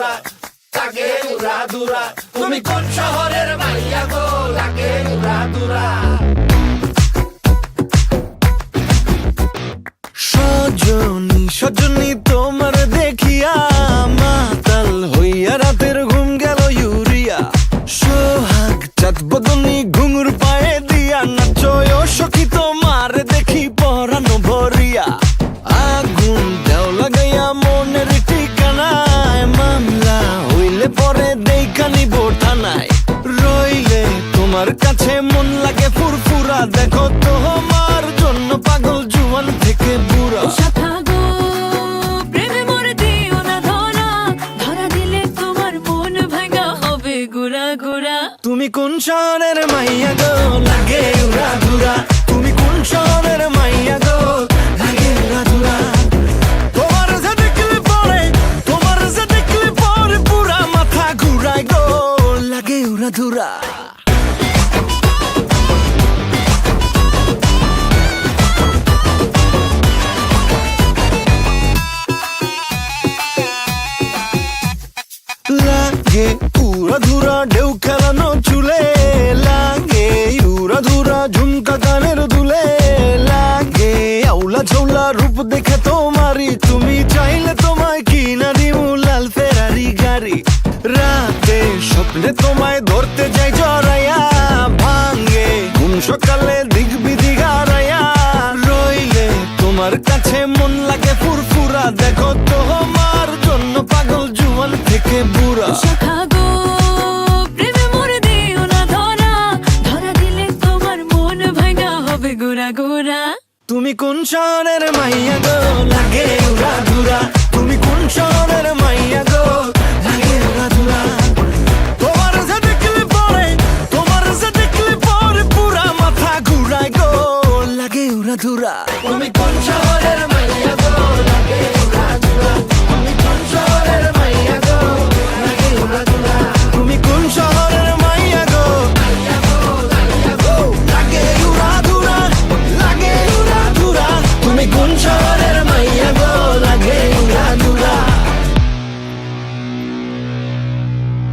দুরা লাগে উড়া দুরা তুমি কোন শহরের মাইয়া গো লাগে উড়া দুরা সজনী সজনী তোমার দেখিয়া মাতাল হইয়া রাতের ঘুম গেল ইউরিয়া সোহাগ চাঁদ বদনী ঘুঙুর পায়ে দিয়া নাচয় সখী তোমার দেখি পরানো ভরিয়া আগুন দেও লাগাইয়া মনের ঠিকানায় মামলা হইলে পরে দেখা নিব থানায় রইলে তোমার কাছে মন লাগে ফুরফুরা দেখো তোমার জন্য পাগল জুয়ান থেকে বুড়া তুমি কোন শহরের মাইয়া গো লাগে উড়া ধুরা তুমি কোন শহরের মাইয়া গো লাগে উড়া ধুরা তোমার যে দেখলে পরে পুরা মাথা ঘুরায় গো লাগে উড়া ধুরা লাগে উড়া ধুরা ঢেউ খেলানো চুলে লাগে উড়া ধুরা ঝুমকা গানের দুলে লাগে আউলা ঝৌলা রূপ দেখে তোমারি তুমি চাইলে তোমায় কিনা দিও লাল ফেরারি গাড়ি রাতে স্বপ্নে তোমায় ধরতে যাই জড়াইয়া ভাঙ্গে ঘুম সকালে দিক বিধি গারাইয়া রইলে তোমার কাছে মন লাগে ফুরফুরা দেখো তোমার জন্য পাগল জুয়ান থেকে বুড়া তুমি কোন শহরের মাইয়া গো লাগে উড়া ধুরা তুমি কোন শহরের মাইয়া গো